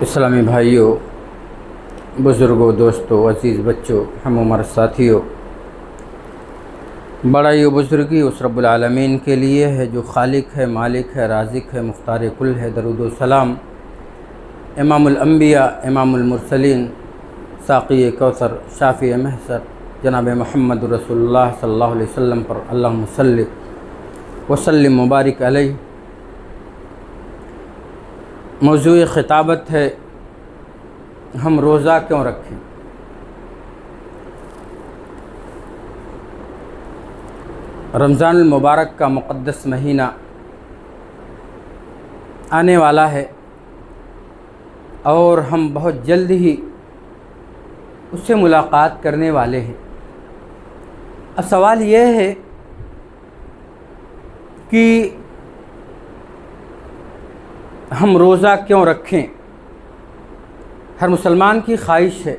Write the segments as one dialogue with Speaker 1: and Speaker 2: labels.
Speaker 1: اسلامی بھائیوں، بزرگوں، دوستوں، عزیز بچوں، ہم عمر ساتھیوں، بڑائی و بزرگی اس رب العالمین کے لیے ہے جو خالق ہے، مالک ہے، رازق ہے، مختار کل ہے۔ درود و سلام امام الانبیاء، امام المرسلین، ساقی کوثر، شافی محشر، جناب محمد رسول اللہ صلی اللہ علیہ وسلم پر اللہم صلی وسلم مبارک علیہ۔ موضوع خطابت ہے ہم روزہ کیوں رکھیں۔ رمضان المبارک کا مقدس مہینہ آنے والا ہے اور ہم بہت جلد ہی اس سے ملاقات کرنے والے ہیں۔ اب سوال یہ ہے کہ ہم روزہ کیوں رکھیں۔ ہر مسلمان کی خواہش ہے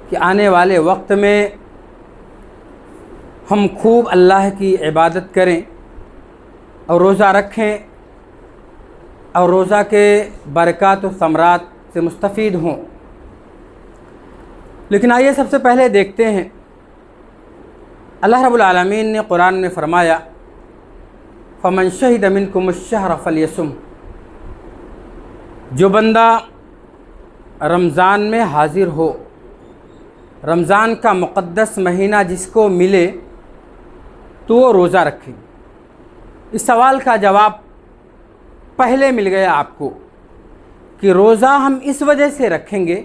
Speaker 1: کہ آنے والے وقت میں ہم خوب اللہ کی عبادت کریں اور روزہ رکھیں اور روزہ کے برکات و ثمرات سے مستفید ہوں۔ لیکن آئیے سب سے پہلے دیکھتے ہیں، اللہ رب العالمین نے قرآن میں فرمایا فَمَنْ شَهِدَ مِنْكُمُ الشَّهْرَ فَلْيَصُمْ۔ جو بندہ رمضان میں حاضر ہو، رمضان کا مقدس مہینہ جس کو ملے تو وہ روزہ رکھے۔ اس سوال کا جواب پہلے مل گیا آپ کو کہ روزہ ہم اس وجہ سے رکھیں گے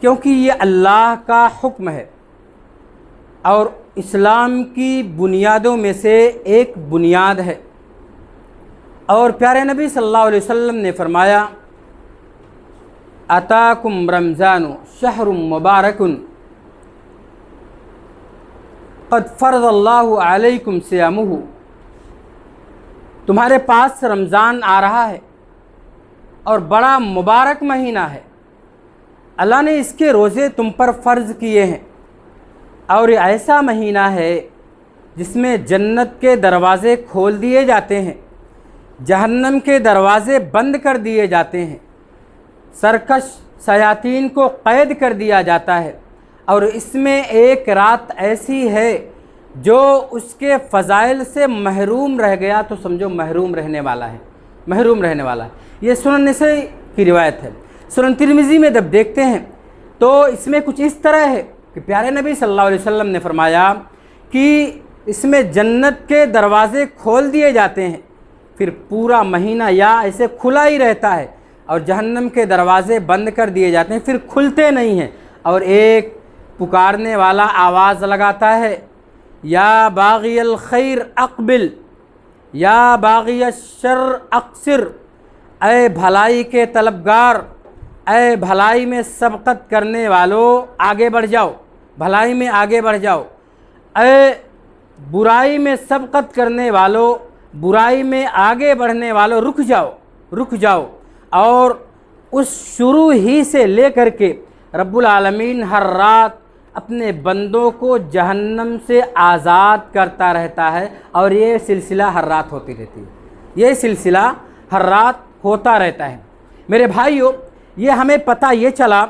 Speaker 1: کیونکہ یہ اللہ کا حکم ہے اور اسلام کی بنیادوں میں سے ایک بنیاد ہے۔ اور پیارے نبی صلی اللہ علیہ وسلم نے فرمایا اتاکم رمضان شہر مبارک قد فرض اللہ علیکم صیامہ۔ تمہارے پاس رمضان آ رہا ہے اور بڑا مبارک مہینہ ہے، اللہ نے اس کے روزے تم پر فرض کیے ہیں، اور یہ ایسا مہینہ ہے جس میں جنت کے دروازے کھول دیے جاتے ہیں، جہنم کے دروازے بند کر دیے جاتے ہیں، سرکش شیاطین کو قید کر دیا جاتا ہے، اور اس میں ایک رات ایسی ہے جو اس کے فضائل سے محروم رہ گیا تو سمجھو محروم رہنے والا ہے، محروم رہنے والا ہے۔ یہ سنن نسائی کی روایت ہے۔ سنن ترمذی میں جب دیکھتے ہیں تو اس میں کچھ اس طرح ہے کہ پیارے نبی صلی اللہ علیہ وسلم نے فرمایا کہ اس میں جنت کے دروازے کھول دیے جاتے ہیں، پھر پورا مہینہ یا ایسے کھلا ہی رہتا ہے، اور جہنم کے دروازے بند کر دیے جاتے ہیں، پھر کھلتے نہیں ہیں، اور ایک پکارنے والا آواز لگاتا ہے یا باغی الخیر اقبل یا باغی الشر اقصر۔ اے بھلائی کے طلبگار، اے بھلائی میں سبقت کرنے والوں آگے بڑھ جاؤ، بھلائی میں آگے بڑھ جاؤ، اے برائی میں سبقت کرنے والوں، برائی میں آگے بڑھنے والوں رک جاؤ، رک جاؤ۔ اور اس شروع ہی سے لے کر کے رب العالمین ہر رات اپنے بندوں کو جہنم سے آزاد کرتا رہتا ہے، اور یہ سلسلہ ہر رات ہوتی رہتی ہے، یہ سلسلہ ہر رات ہوتا رہتا ہے۔ میرے بھائیوں، یہ ہمیں پتہ یہ چلا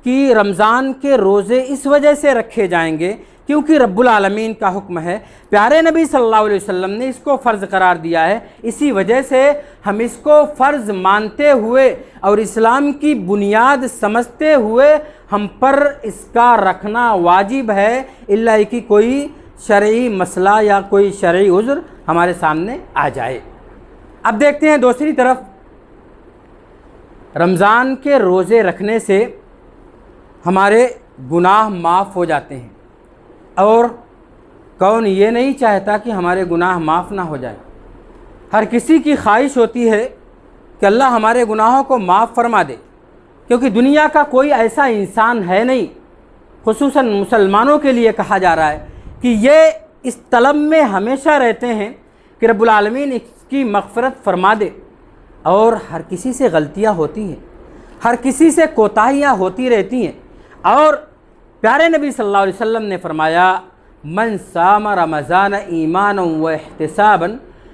Speaker 1: کہ رمضان کے روزے اس وجہ سے رکھے جائیں گے کیونکہ رب العالمین کا حکم ہے، پیارے نبی صلی اللہ علیہ وسلم نے اس کو فرض قرار دیا ہے، اسی وجہ سے ہم اس کو فرض مانتے ہوئے اور اسلام کی بنیاد سمجھتے ہوئے ہم پر اس کا رکھنا واجب ہے، الا کہ کوئی شرعی مسئلہ یا کوئی شرعی عذر ہمارے سامنے آ جائے۔ اب دیکھتے ہیں دوسری طرف، رمضان کے روزے رکھنے سے ہمارے گناہ معاف ہو جاتے ہیں، اور کون یہ نہیں چاہتا کہ ہمارے گناہ معاف نہ ہو جائے۔ ہر کسی کی خواہش ہوتی ہے کہ اللہ ہمارے گناہوں کو معاف فرما دے، کیونکہ دنیا کا کوئی ایسا انسان ہے نہیں، خصوصاً مسلمانوں کے لیے کہا جا رہا ہے کہ یہ اس طلب میں ہمیشہ رہتے ہیں کہ رب العالمین اس کی مغفرت فرما دے۔ اور ہر کسی سے غلطیاں ہوتی ہیں، ہر کسی سے کوتاہیاں ہوتی رہتی ہیں، اور پیارے نبی صلی اللہ علیہ وسلم نے فرمایا من صام رمضان ایمانا و احتسابا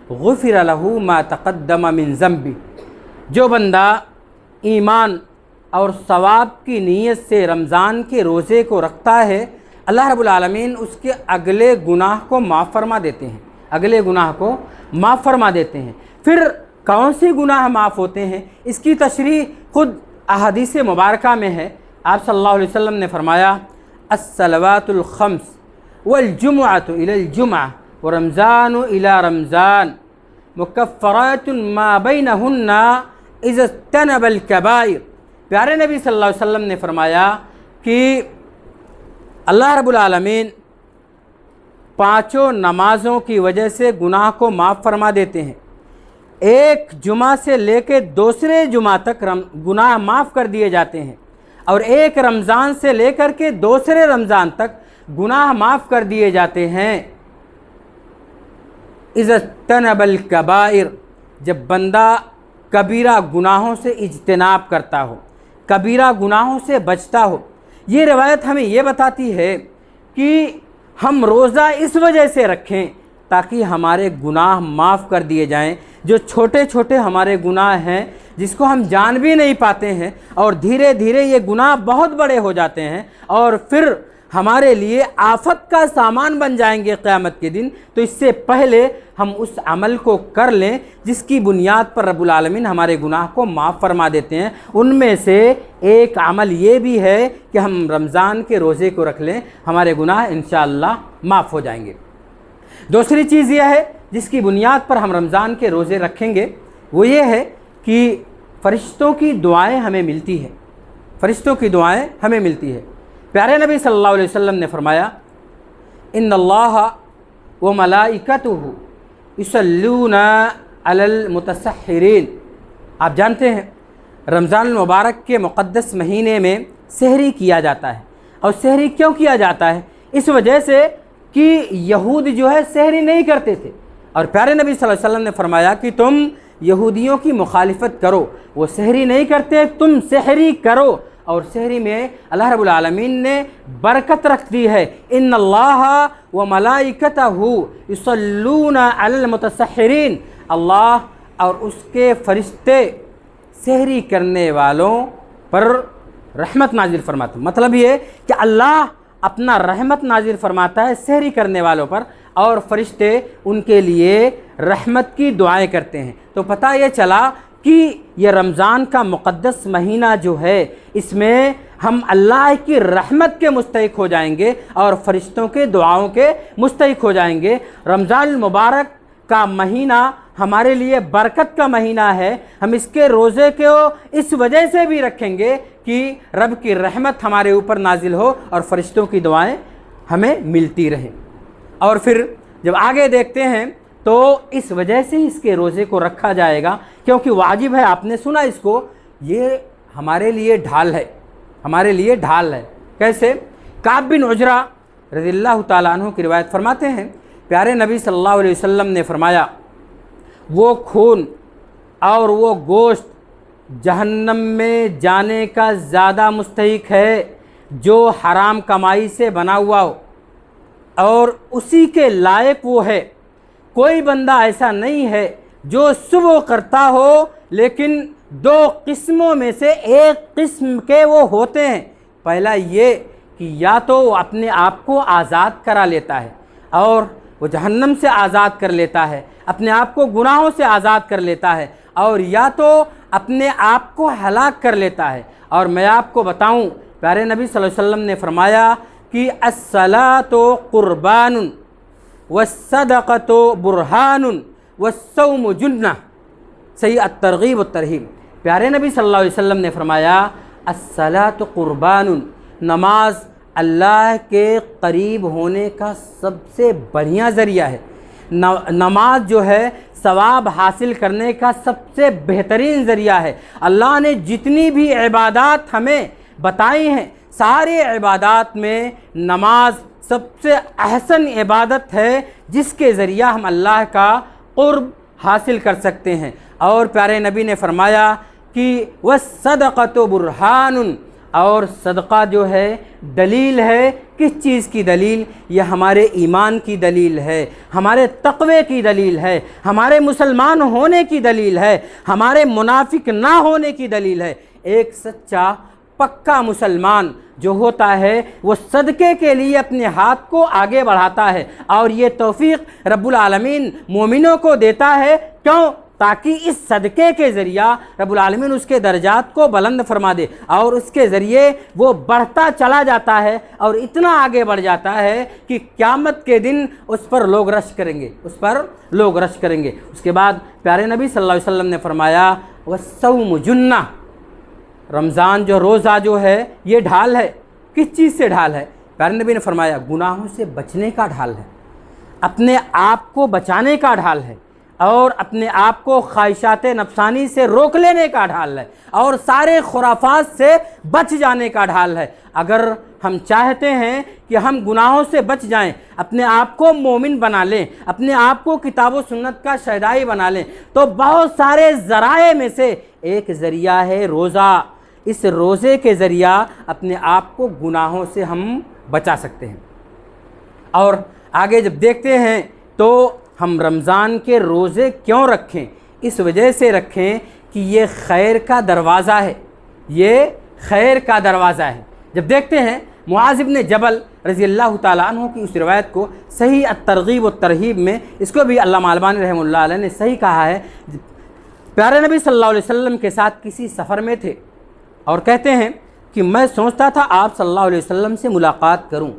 Speaker 1: غفر له ما تقدم من ذنبه۔ جو بندہ ایمان اور ثواب کی نیت سے رمضان کے روزے کو رکھتا ہے، اللہ رب العالمین اس کے اگلے گناہ کو معاف فرما دیتے ہیں، اگلے گناہ کو معاف فرما دیتے ہیں۔ پھر کون سے گناہ معاف ہوتے ہیں، اس کی تشریح خود احادیث مبارکہ میں ہے۔ آپ صلی اللہ علیہ وسلم نے فرمایا الصلوات الخمس والجمعۃ الی الجمعہ ورمضان الی رمضان مکفرات ما بینہن اذا اجتنب الکبائر۔ پیارے نبی صلی اللہ علیہ وسلم نے فرمایا کہ اللہ رب العالمین پانچوں نمازوں کی وجہ سے گناہ کو معاف فرما دیتے ہیں۔ ایک جمعہ سے لے کے دوسرے جمعہ تک گناہ معاف کر دیے جاتے ہیں، اور ایک رمضان سے لے کر کے دوسرے رمضان تک گناہ معاف کر دیے جاتے ہیں۔ اذا اجتنب الکبائر، جب بندہ کبیرہ گناہوں سے اجتناب کرتا ہو، کبیرہ گناہوں سے بچتا ہو۔ یہ روایت ہمیں یہ بتاتی ہے کہ ہم روزہ اس وجہ سے رکھیں تاکہ ہمارے گناہ معاف کر دیے جائیں، جو چھوٹے چھوٹے ہمارے گناہ ہیں جس کو ہم جان بھی نہیں پاتے ہیں، اور دھیرے دھیرے یہ گناہ بہت بڑے ہو جاتے ہیں اور پھر ہمارے لیے آفت کا سامان بن جائیں گے قیامت کے دن۔ تو اس سے پہلے ہم اس عمل کو کر لیں جس کی بنیاد پر رب العالمین ہمارے گناہ کو معاف فرما دیتے ہیں۔ ان میں سے ایک عمل یہ بھی ہے کہ ہم رمضان کے روزے کو رکھ لیں، ہمارے گناہ انشاءاللہ معاف ہو جائیں گے۔ دوسری چیز یہ ہے جس کی بنیاد پر ہم رمضان کے روزے رکھیں گے، وہ یہ ہے کہ فرشتوں کی دعائیں ہمیں ملتی ہیں، فرشتوں کی دعائیں ہمیں ملتی ہے۔ پیارے نبی صلی اللہ علیہ وسلم نے فرمایا ان اللہ وملائکتہ یصلون علی المتسحرین۔ آپ جانتے ہیں رمضان المبارک کے مقدس مہینے میں سحری کیا جاتا ہے، اور سحری کیوں کیا جاتا ہے؟ اس وجہ سے کہ یہود جو ہے سحری نہیں کرتے تھے، اور پیارے نبی صلی اللہ علیہ وسلم نے فرمایا کہ تم یہودیوں کی مخالفت کرو، وہ سحری نہیں کرتے، تم سحری کرو۔ اور سحری میں اللہ رب العالمین نے برکت رکھ دی ہے، ان اللہ وملائکتہ یصلون علی المتسحرین، اللہ اور اس کے فرشتے سحری کرنے والوں پر رحمت نازل فرماتے ہیں۔ مطلب یہ کہ اللہ اپنا رحمت نازل فرماتا ہے سحری کرنے والوں پر، اور فرشتے ان کے لیے رحمت کی دعائیں کرتے ہیں۔ تو پتہ یہ چلا کہ یہ رمضان کا مقدس مہینہ جو ہے اس میں ہم اللہ کی رحمت کے مستحق ہو جائیں گے اور فرشتوں کے دعاؤں کے مستحق ہو جائیں گے۔ رمضان المبارک کا مہینہ ہمارے لیے برکت کا مہینہ ہے، ہم اس کے روزے کو اس وجہ سے بھی رکھیں گے کہ رب کی رحمت ہمارے اوپر نازل ہو اور فرشتوں کی دعائیں ہمیں ملتی رہیں۔ اور پھر جب آگے دیکھتے ہیں تو اس وجہ سے اس کے روزے کو رکھا جائے گا کیونکہ واجب ہے، آپ نے سنا اس کو، یہ ہمارے لیے ڈھال ہے، ہمارے لیے ڈھال ہے۔ کیسے؟ کعب بن عجرہ رضی اللہ تعالیٰ عنہ کی روایت فرماتے ہیں پیارے نبی صلی اللہ علیہ وسلم نے فرمایا وہ خون اور وہ گوشت جہنم میں جانے کا زیادہ مستحق ہے جو حرام کمائی سے بنا ہوا ہو، اور اسی کے لائق وہ ہے۔ کوئی بندہ ایسا نہیں ہے جو صبح کرتا ہو لیکن دو قسموں میں سے ایک قسم کے وہ ہوتے ہیں۔ پہلا یہ کہ یا تو وہ اپنے آپ کو آزاد کرا لیتا ہے اور وہ جہنم سے آزاد کر لیتا ہے، اپنے آپ کو گناہوں سے آزاد کر لیتا ہے، اور یا تو اپنے آپ کو ہلاک کر لیتا ہے۔ اور میں آپ کو بتاؤں پیارے نبی صلی اللہ علیہ وسلم نے فرمایا کہ الصلاۃ قربان والصدقۃ برہان والصوم جنہ، صحیح الترغیب والترہیب۔ پیارے نبی صلی اللہ علیہ وسلم نے فرمایا الصلاۃ قربان، نماز اللہ کے قریب ہونے کا سب سے بڑھیا ذریعہ ہے۔ نماز جو ہے ثواب حاصل کرنے کا سب سے بہترین ذریعہ ہے۔ اللہ نے جتنی بھی عبادات ہمیں بتائی ہیں، سارے عبادات میں نماز سب سے احسن عبادت ہے جس کے ذریعہ ہم اللہ کا قرب حاصل کر سکتے ہیں۔ اور پیارے نبی نے فرمایا کہ وَالصَّدَقَةُ بُرْهَانٌ، اور صدقہ جو ہے دلیل ہے۔ کس چیز کی دلیل؟ یہ ہمارے ایمان کی دلیل ہے، ہمارے تقوی کی دلیل ہے، ہمارے مسلمان ہونے کی دلیل ہے، ہمارے منافق نہ ہونے کی دلیل ہے۔ ایک سچا پکا مسلمان جو ہوتا ہے وہ صدقے کے لیے اپنے ہاتھ کو آگے بڑھاتا ہے، اور یہ توفیق رب العالمین مومنوں کو دیتا ہے۔ کیوں؟ تاکہ اس صدقے کے ذریعہ رب العالمین اس کے درجات کو بلند فرما دے، اور اس کے ذریعے وہ بڑھتا چلا جاتا ہے اور اتنا آگے بڑھ جاتا ہے کہ قیامت کے دن اس پر لوگ رش کریں گے، اس کے بعد پیارے نبی صلی اللہ علیہ وسلم نے فرمایا وَالصَّوْمُ جُنَّةٌ، رمضان جو روزہ جو ہے یہ ڈھال ہے۔ کس چیز سے ڈھال ہے؟ پیارے نبی نے فرمایا گناہوں سے بچنے کا ڈھال ہے، اپنے آپ کو بچانے کا ڈھال ہے، اور اپنے آپ کو خواہشات نفسانی سے روک لینے کا ڈھال ہے، اور سارے خرافات سے بچ جانے کا ڈھال ہے۔ اگر ہم چاہتے ہیں کہ ہم گناہوں سے بچ جائیں، اپنے آپ کو مومن بنا لیں، اپنے آپ کو کتاب و سنت کا شہدائی بنا لیں، تو بہت سارے ذرائع میں سے ایک ذریعہ ہے روزہ۔ اس روزے کے ذریعہ اپنے آپ کو گناہوں سے ہم بچا سکتے ہیں۔ اور آگے جب دیکھتے ہیں تو ہم رمضان کے روزے کیوں رکھیں؟ اس وجہ سے رکھیں کہ یہ خیر کا دروازہ ہے، یہ خیر کا دروازہ ہے۔ جب دیکھتے ہیں معاذ بن جبل رضی اللہ تعالیٰ عنہ کی اس روایت کو صحیح الترغیب والترہیب میں، اس کو بھی علامہ البانی رحمہ اللہ علیہ نے صحیح کہا ہے، پیارے نبی صلی اللہ علیہ وسلم کے ساتھ کسی سفر میں تھے، اور کہتے ہیں کہ میں سوچتا تھا آپ صلی اللہ علیہ وسلم سے ملاقات کروں۔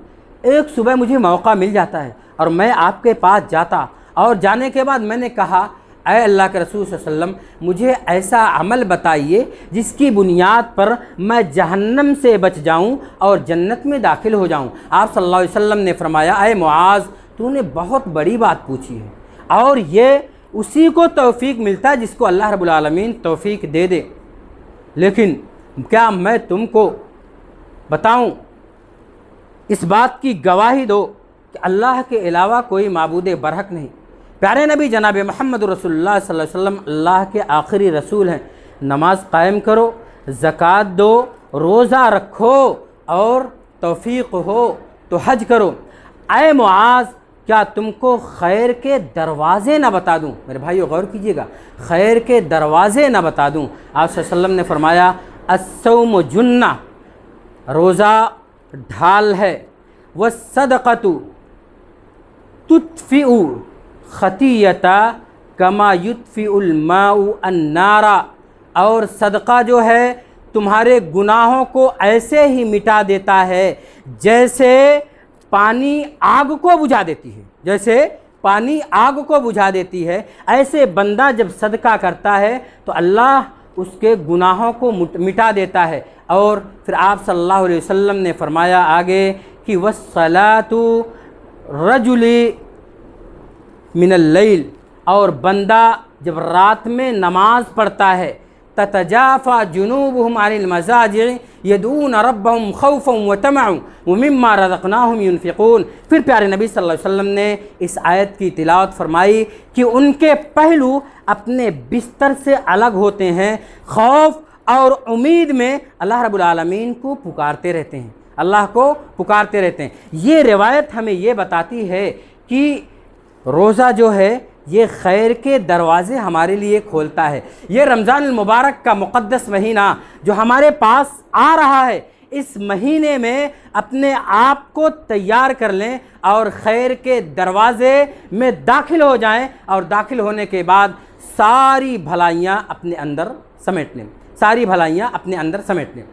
Speaker 1: ایک صبح مجھے موقع مل جاتا ہے اور میں آپ کے پاس جاتا، اور جانے کے بعد میں نے کہا اے اللہ کے رسول صلی اللہ علیہ وسلم مجھے ایسا عمل بتائیے جس کی بنیاد پر میں جہنم سے بچ جاؤں اور جنت میں داخل ہو جاؤں۔ آپ صلی اللہ علیہ وسلم نے فرمایا اے معاذ تو نے بہت بڑی بات پوچھی ہے، اور یہ اسی کو توفیق ملتا ہے جس کو اللہ رب العالمین توفیق دے دے، لیکن کیا میں تم کو بتاؤں، اس بات کی گواہی دو کہ اللہ کے علاوہ کوئی معبود برحق نہیں۔ پیارے نبی جناب محمد رسول اللہ صلی اللہ علیہ وسلم اللہ کے آخری رسول ہیں۔ نماز قائم کرو، زکوٰۃ دو، روزہ رکھو، اور توفیق ہو تو حج کرو۔ اے معاذ کیا تم کو خیر کے دروازے نہ بتا دوں؟ میرے بھائیو غور کیجئے گا، خیر کے دروازے نہ بتا دوں؟ آپ صلی اللہ علیہ وسلم نے فرمایا الصوم جنہ، روزہ ڈھال ہے، والصدقۃ تطفئ خطیۃ کما یطفئ الماء النار، اور صدقہ جو ہے تمہارے گناہوں کو ایسے ہی مٹا دیتا ہے جیسے پانی آگ کو بجھا دیتی ہے، جیسے پانی آگ کو بجھا دیتی ہے۔ ایسے بندہ جب صدقہ کرتا ہے تو اللہ اس کے گناہوں کو مٹا دیتا ہے۔ اور پھر آپ صلی اللہ علیہ وسلم نے فرمایا آگے کہ وَالصَّلَاةُ رَجُلِ من اللیل، اور بندہ جب رات میں نماز پڑھتا ہے تتجافى جنوبهم عن المضاجع يدعون ربهم خوفا وطمعا ومما رزقناهم ينفقون۔ پھر پیارے نبی صلی اللہ علیہ وسلم نے اس آیت کی تلاوت فرمائی کہ ان کے پہلو اپنے بستر سے الگ ہوتے ہیں، خوف اور امید میں اللہ رب العالمین کو پکارتے رہتے ہیں، اللہ کو پکارتے رہتے ہیں۔ یہ روایت ہمیں یہ بتاتی ہے کہ روزہ جو ہے یہ خیر کے دروازے ہمارے لیے کھولتا ہے۔ یہ رمضان المبارک کا مقدس مہینہ جو ہمارے پاس آ رہا ہے، اس مہینے میں اپنے آپ کو تیار کر لیں اور خیر کے دروازے میں داخل ہو جائیں، اور داخل ہونے کے بعد ساری بھلائیاں اپنے اندر سمیٹ لیں، ساری بھلائیاں اپنے اندر سمیٹ لیں۔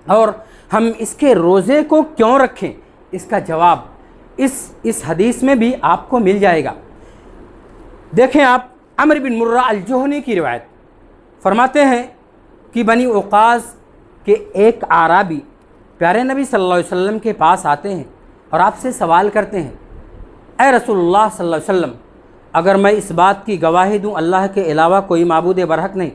Speaker 1: اور ہم اس کے روزے کو کیوں رکھیں، اس کا جواب اس حدیث میں بھی آپ کو مل جائے گا۔ دیکھیں آپ عمرو بن مرہ الجہنی کی روایت فرماتے ہیں کہ بنی اوقاز کے ایک اعرابی پیارے نبی صلی اللہ علیہ وسلم کے پاس آتے ہیں اور آپ سے سوال کرتے ہیں اے رسول اللہ صلی اللہ علیہ وسلم، اگر میں اس بات کی گواہی دوں اللہ کے علاوہ کوئی معبود برحق نہیں،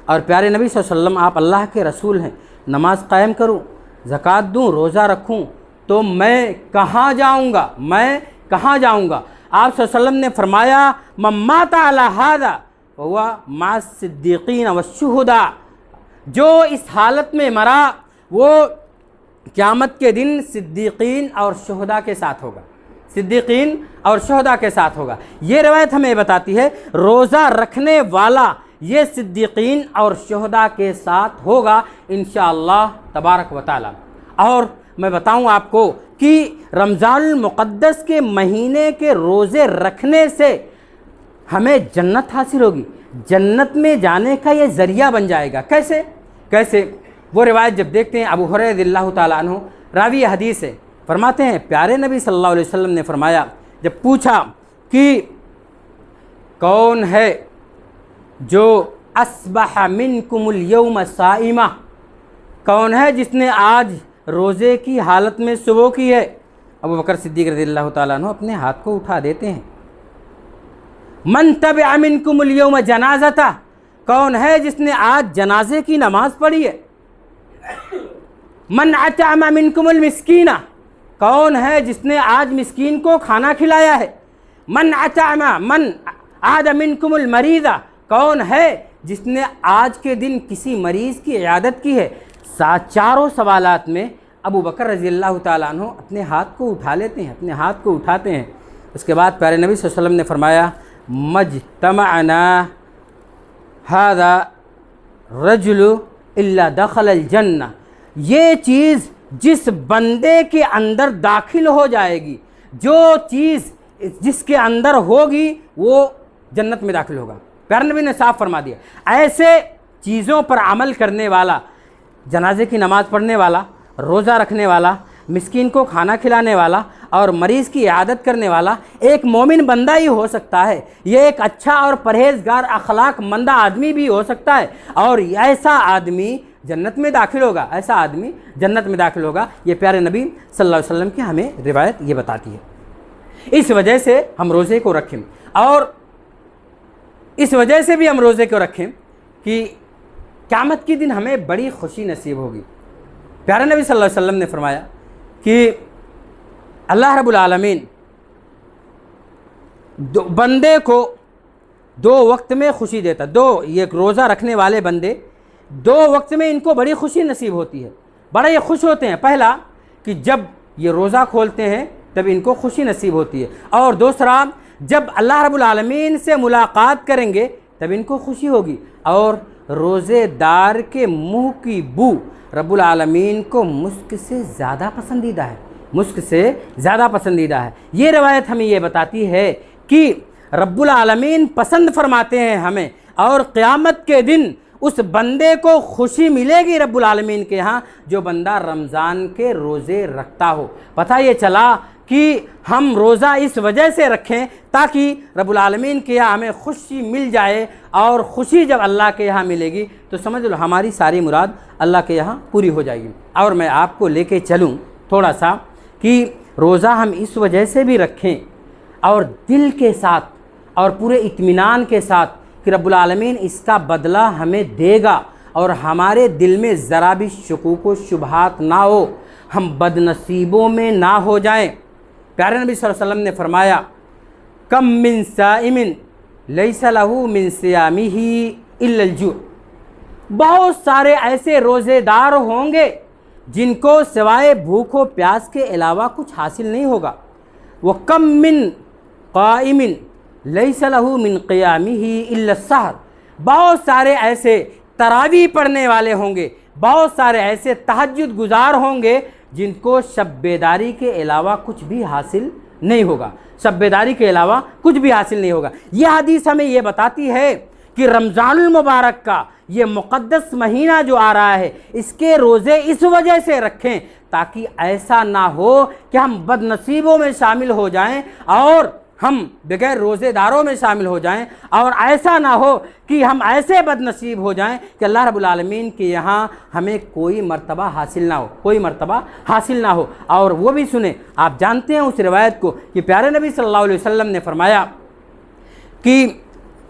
Speaker 1: اور پیارے نبی صلی اللہ علیہ وسلم آپ اللہ کے رسول ہیں، نماز قائم کروں، زکوٰۃ دوں، روزہ رکھوں، تو میں کہاں جاؤں گا، میں کہاں جاؤں گا؟ آپ صلی اللہ علیہ وسلم نے فرمایا من مات علی ھذا فہو مع الصدیقین والشہداء، جو اس حالت میں مرا وہ قیامت کے دن صدیقین اور شہداء کے ساتھ ہوگا، صدیقین اور شہداء کے ساتھ ہوگا۔ یہ روایت ہمیں بتاتی ہے روزہ رکھنے والا یہ صدیقین اور شہداء کے ساتھ ہوگا انشاءاللہ تبارک و تعالی۔ اور میں بتاؤں آپ کو کہ رمضان المقدس کے مہینے کے روزے رکھنے سے ہمیں جنت حاصل ہوگی، جنت میں جانے کا یہ ذریعہ بن جائے گا۔ کیسے وہ روایت جب دیکھتے ہیں، ابو ہریرہ رضی اللہ تعالیٰ عنہ راوی حدیث ہے، فرماتے ہیں پیارے نبی صلی اللہ علیہ وسلم نے فرمایا، جب پوچھا کہ کون ہے جو اصبح منکم اليوم صائمہ، کون ہے جس نے آج روزے کی حالت میں صبح کی ہے؟ ابو بکر صدیق رضی اللہ تعالیٰ عنہ اپنے ہاتھ کو اٹھا دیتے ہیں۔ من تبع منکم اليوم جنازتہ، کون ہے جس نے آج جنازے کی نماز پڑھی ہے؟ من اطعم منکم المسکینہ، کون ہے جس نے آج مسکین کو کھانا کھلایا ہے؟ من عاد منکم المریضہ، کون ہے جس نے آج کے دن کسی مریض کی عیادت کی ہے؟ چاروں سوالات میں ابو بکر رضی اللہ تعالیٰ عنہ اپنے ہاتھ کو اٹھا لیتے ہیں، اپنے ہاتھ کو اٹھاتے ہیں۔ اس کے بعد پیارے نبی صلی اللہ علیہ وسلم نے فرمایا، مجتمعنا ھذا رجل الا دخل الجنہ، یہ چیز جس بندے کے اندر داخل ہو جائے گی، جو چیز جس کے اندر ہوگی وہ جنت میں داخل ہوگا۔ پیارے نبی نے صاف فرما دیا، ایسے چیزوں پر عمل کرنے والا، جنازے کی نماز پڑھنے والا، روزہ رکھنے والا، مسکین کو کھانا کھلانے والا اور مریض کی عیادت کرنے والا ایک مومن بندہ ہی ہو سکتا ہے۔ یہ ایک اچھا اور پرہیزگار اخلاق مندہ آدمی بھی ہو سکتا ہے، اور ایسا آدمی جنت میں داخل ہوگا، ایسا آدمی جنت میں داخل ہوگا۔ یہ پیارے نبی صلی اللہ علیہ وسلم کی ہمیں روایت یہ بتاتی ہے۔ اس وجہ سے ہم روزے کو رکھیں، اور اس وجہ سے بھی ہم روزے کو رکھیں کہ قیامت کے دن ہمیں بڑی خوشی نصیب ہوگی۔ پیارے نبی صلی اللہ علیہ وسلم نے فرمایا کہ اللہ رب العالمین بندے کو 2 وقت میں خوشی دیتا، یہ روزہ رکھنے والے بندے 2 وقت میں ان کو بڑی خوشی نصیب ہوتی ہے، بڑا یہ خوش ہوتے ہیں۔ پہلا کہ جب یہ روزہ کھولتے ہیں تب ان کو خوشی نصیب ہوتی ہے، اور دوسرا جب اللہ رب العالمین سے ملاقات کریں گے تب ان کو خوشی ہوگی۔ اور روزے دار کے منہ کی بو رب العالمین کو مسک سے زیادہ پسندیدہ ہے، مسک سے زیادہ پسندیدہ ہے۔ یہ روایت ہمیں یہ بتاتی ہے کہ رب العالمین پسند فرماتے ہیں ہمیں، اور قیامت کے دن اس بندے کو خوشی ملے گی رب العالمین کے ہاں جو بندہ رمضان کے روزے رکھتا ہو۔ پتہ یہ چلا کہ ہم روزہ اس وجہ سے رکھیں تاکہ رب العالمین کے یہاں ہمیں خوشی مل جائے، اور خوشی جب اللہ کے یہاں ملے گی تو سمجھ لو ہماری ساری مراد اللہ کے یہاں پوری ہو جائے گی۔ اور میں آپ کو لے کے چلوں تھوڑا سا کہ روزہ ہم اس وجہ سے بھی رکھیں اور دل کے ساتھ اور پورے اطمینان کے ساتھ کہ رب العالمین اس کا بدلہ ہمیں دے گا، اور ہمارے دل میں ذرا بھی شکوک و شبہات نہ ہو، ہم بد نصیبوں میں نہ ہو جائیں۔ پیارے نبی صلی اللہ علیہ وسلم نے فرمایا، کم من صائم لیس لہ من صیامہ الا الجوع، بہت سارے ایسے روزے دار ہوں گے جن کو سوائے بھوک و پیاس کے علاوہ کچھ حاصل نہیں ہوگا۔ وکم من قائم لیس لہ من قیامہ الا السحر، بہت سارے ایسے تراویح پڑھنے والے ہوں گے، بہت سارے ایسے تہجد گزار ہوں گے جن کو شب بیداری کے علاوہ کچھ بھی حاصل نہیں ہوگا، شب بیداری کے علاوہ کچھ بھی حاصل نہیں ہوگا۔ یہ حدیث ہمیں یہ بتاتی ہے کہ رمضان المبارک کا یہ مقدس مہینہ جو آ رہا ہے اس کے روزے اس وجہ سے رکھیں تاکہ ایسا نہ ہو کہ ہم بد نصیبوں میں شامل ہو جائیں اور ہم بغیر روزے داروں میں شامل ہو جائیں، اور ایسا نہ ہو کہ ہم ایسے بد نصیب ہو جائیں کہ اللہ رب العالمین کے یہاں ہمیں کوئی مرتبہ حاصل نہ ہو، کوئی مرتبہ حاصل نہ ہو۔ اور وہ بھی سنیں، آپ جانتے ہیں اس روایت کو کہ پیارے نبی صلی اللہ علیہ وسلم نے فرمایا کہ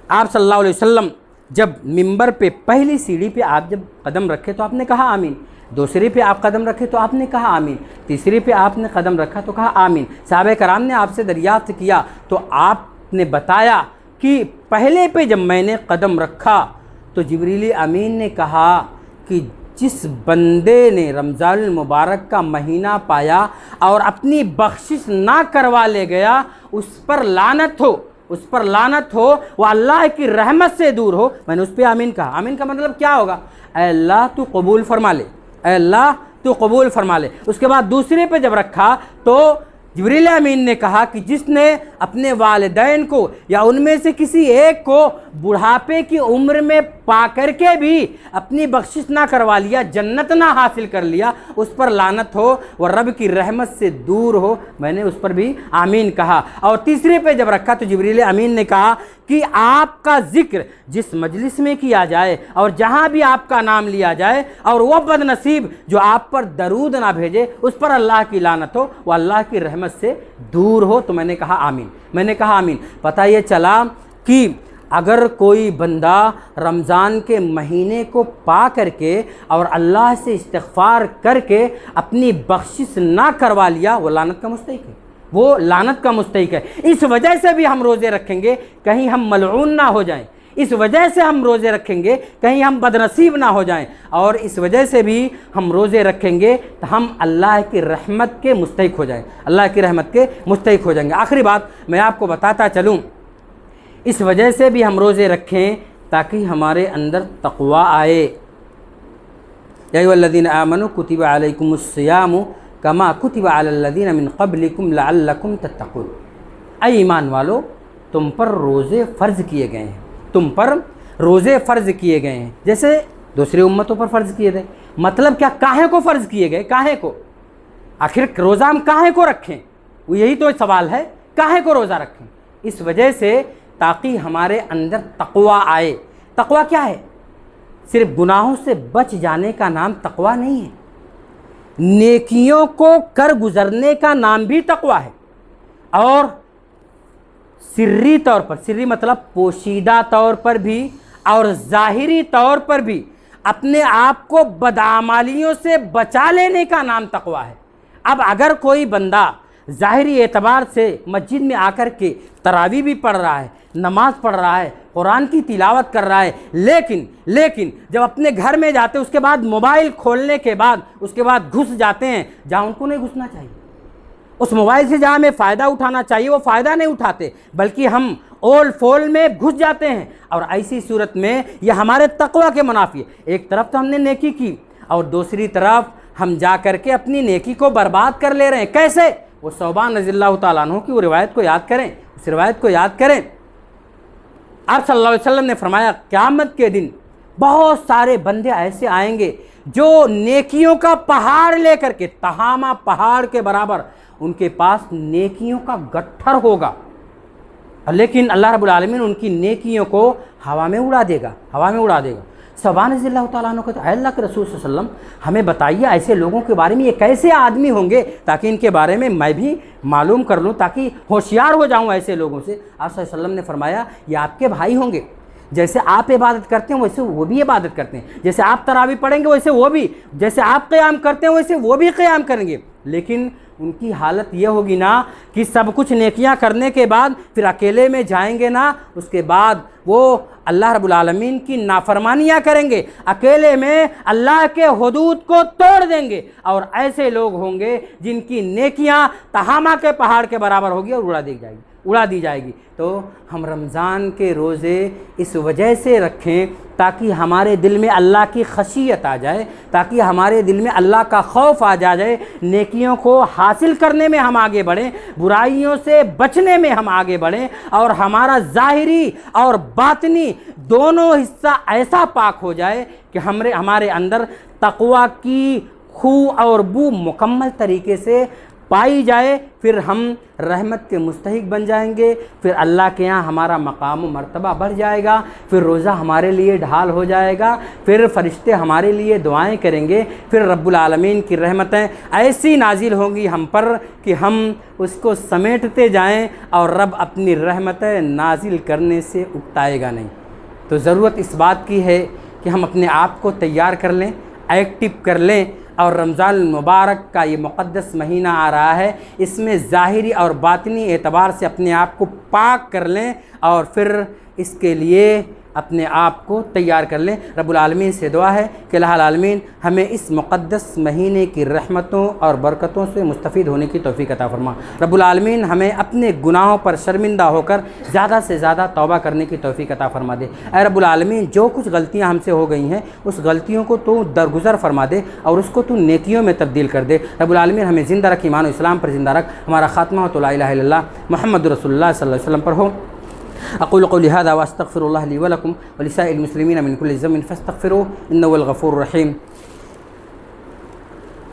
Speaker 1: آپ صلی اللہ علیہ وسلم جب ممبر پہ پہلی سیڑھی پہ آپ جب قدم رکھے تو آپ نے کہا آمین، دوسری پہ آپ قدم رکھے تو آپ نے کہا آمین، تیسری پہ آپ نے قدم رکھا تو کہا آمین۔ صحابہ کرام نے آپ سے دریافت کیا تو آپ نے بتایا کہ پہلے پہ جب میں نے قدم رکھا تو جبریل امین نے کہا کہ جس بندے نے رمضان المبارک کا مہینہ پایا اور اپنی بخشش نہ کروا لے گیا اس پر لعنت ہو، اس پر لعنت ہو، وہ اللہ کی رحمت سے دور ہو، میں نے اس پہ آمین کہا۔ آمین کا مطلب کیا ہوگا؟ اے اللہ تو قبول فرما لے، اے اللہ تو قبول فرما لے۔ اس کے بعد دوسرے پہ جب رکھا تو جبریل امین نے کہا کہ جس نے اپنے والدین کو یا ان میں سے کسی ایک کو بڑھاپے کی عمر میں پا کر کے بھی اپنی بخشش نہ کروا لیا، جنت نہ حاصل کر لیا، اس پر لعنت ہو، وہ رب کی رحمت سے دور ہو، میں نے اس پر بھی آمین کہا۔ اور تیسرے پہ جب رکھا تو جبریل امین نے کہا کہ آپ کا ذکر جس مجلس میں کیا جائے اور جہاں بھی آپ کا نام لیا جائے اور وہ بد نصیب جو آپ پر درود نہ بھیجے، اس پر اللہ کی لعنت ہو، وہ اللہ کی رحمت سے دور ہو۔ تو میں نے کہا آمین، میں نے کہا آمین۔ پتہ یہ چلا کہ اگر کوئی بندہ رمضان کے مہینے کو پا کر کے اور اللہ سے استغفار کر کے اپنی بخشش نہ کروا لیا، وہ لعنت کا مستحق ہے، وہ لعنت کا مستحق ہے۔ اس وجہ سے بھی ہم روزے رکھیں گے کہیں ہم ملعون نہ ہو جائیں، اس وجہ سے ہم روزے رکھیں گے کہیں ہم بدنصیب نہ ہو جائیں، اور اس وجہ سے بھی ہم روزے رکھیں گے تو ہم اللہ کی رحمت کے مستحق ہو جائیں، اللہ کی رحمت کے مستحق ہو جائیں گے۔ آخری بات میں آپ کو بتاتا چلوں، اس وجہ سے بھی ہم روزے رکھیں تاکہ ہمارے اندر تقویٰ آئے۔ یا ایھا الذین آمنوا کتب علیکم الصیام کما کتب علی الذین من قبلکم لعلکم تتقون۔ اے ایمان والو، تم پر روزے فرض کیے گئے ہیں، تم پر روزے فرض کیے گئے ہیں جیسے دوسری امتوں پر فرض کیے گئے۔ مطلب کیا؟ کاہے کو فرض کیے گئے؟ کاہے کو؟ آخر روزہ ہم کاہے کو رکھیں؟ وہ یہی تو سوال ہے، کاہے کو روزہ رکھیں؟ اس وجہ سے تاکہ ہمارے اندر تقویٰ آئے۔ تقویٰ کیا ہے؟ صرف گناہوں سے بچ جانے کا نام تقویٰ نہیں ہے، نیکیوں کو کر گزرنے کا نام بھی تقویٰ ہے، اور سری طور پر، سری مطلب پوشیدہ طور پر بھی اور ظاہری طور پر بھی اپنے آپ کو بدعمالیوں سے بچا لینے کا نام تقویٰ ہے۔ اب اگر کوئی بندہ ظاہری اعتبار سے مسجد میں آ کر کے تراویح بھی پڑھ رہا ہے، نماز پڑھ رہا ہے، قرآن کی تلاوت کر رہا ہے، لیکن جب اپنے گھر میں جاتے اس کے بعد موبائل کھولنے کے بعد اس کے بعد گھس جاتے ہیں جہاں ان کو نہیں گھسنا چاہیے، اس موبائل سے جہاں ہمیں فائدہ اٹھانا چاہیے وہ فائدہ نہیں اٹھاتے، بلکہ ہم اول فول میں گھس جاتے ہیں، اور ایسی صورت میں یہ ہمارے تقویٰ کے منافی ہے۔ ایک طرف تو ہم نے نیکی کی اور دوسری طرف ہم جا کر کے اپنی نیکی کو برباد کر لے رہے ہیں۔ کیسے؟ وہ ثوبان رضی اللہ تعالیٰ عنہ کی وہ روایت کو یاد کریں، اس روایت کو یاد کریں۔ آپ صلی اللہ علیہ وسلم نے فرمایا قیامت کے دن بہت سارے بندے ایسے آئیں گے جو نیکیوں کا پہاڑ لے کر کے، تہامہ پہاڑ کے برابر ان کے پاس نیکیوں کا گٹھر ہوگا، لیکن اللہ رب العالمین ان کی نیکیوں کو ہوا میں اڑا دے گا، ہوا میں اڑا دے گا۔ ثوبان رضی اللہ تعالیٰ عنہ کہتے ہیں اے اللہ کے رسول صلی اللہ علیہ وسلم ہمیں بتائیے ایسے لوگوں کے بارے میں، یہ کیسے آدمی ہوں گے تاکہ ان کے بارے میں میں بھی معلوم کر لوں، تاکہ ہوشیار ہو جاؤں ایسے لوگوں سے۔ آپ صلی اللہ علیہ وسلم نے فرمایا یہ آپ کے بھائی ہوں گے، جیسے آپ عبادت کرتے ہیں ویسے وہ بھی عبادت کرتے ہیں، جیسے آپ تراویح پڑھیں گے ویسے وہ بھی، جیسے آپ قیام کرتے ہیں ویسے وہ بھی قیام کریں گے، لیکن ان کی حالت یہ ہوگی نا کہ سب کچھ نیکیاں کرنے کے بعد پھر اکیلے میں جائیں گے نا، اس کے بعد وہ اللہ رب العالمین کی نافرمانیاں کریں گے، اکیلے میں اللہ کے حدود کو توڑ دیں گے، اور ایسے لوگ ہوں گے جن کی نیکیاں تہامہ کے پہاڑ کے برابر ہوگی اور اڑا دی جائے گی۔ تو ہم رمضان کے روزے اس وجہ سے رکھیں تاکہ ہمارے دل میں اللہ کی خشیت آ جائے، تاکہ ہمارے دل میں اللہ کا خوف آ جائے، نیکیوں کو حاصل کرنے میں ہم آگے بڑھیں، برائیوں سے بچنے میں ہم آگے بڑھیں، اور ہمارا ظاہری اور باطنی دونوں حصہ ایسا پاک ہو جائے کہ ہمارے اندر تقویٰ کی خو اور بو مکمل طریقے سے پائی جائے، پھر ہم رحمت کے مستحق بن جائیں گے، پھر اللہ کے ہاں ہمارا مقام و مرتبہ بڑھ جائے گا، پھر روزہ ہمارے لیے ڈھال ہو جائے گا، پھر فرشتے ہمارے لیے دعائیں کریں گے، پھر رب العالمین کی رحمتیں ایسی نازل ہوں گی ہم پر کہ ہم اس کو سمیٹتے جائیں، اور رب اپنی رحمتیں نازل کرنے سے اکتائے گا نہیں۔ تو ضرورت اس بات کی ہے کہ ہم اپنے آپ کو تیار کر لیں، ایکٹیو کر لیں، اور رمضان المبارک کا یہ مقدس مہینہ آ رہا ہے، اس میں ظاہری اور باطنی اعتبار سے اپنے آپ کو پاک کر لیں، اور پھر اس کے لیے اپنے آپ کو تیار کر لیں۔ رب العالمین سے دعا ہے کہ الہ العالمین ہمیں اس مقدس مہینے کی رحمتوں اور برکتوں سے مستفید ہونے کی توفیق عطا فرما۔ رب العالمین ہمیں اپنے گناہوں پر شرمندہ ہو کر زیادہ سے زیادہ توبہ کرنے کی توفیق عطا فرما دے۔ اے رب العالمین جو کچھ غلطیاں ہم سے ہو گئی ہیں اس غلطیوں کو تو درگزر فرما دے اور اس کو تو نیکیوں میں تبدیل کر دے۔ رب العالمین ہمیں زندہ رکھ، ایمان و اسلام پر زندہ رکھ، ہمارا خاتمہ ہو تو لا الہ الا اللہ محمد رسول اللہ صلی اللہ علیہ وسلم پر ہو۔ اقول قولی هذا واستغفر اللہ لی ولکم ولسائر المسلمین من کل ذنب فاستغفروه انه هو الغفور الرحیم۔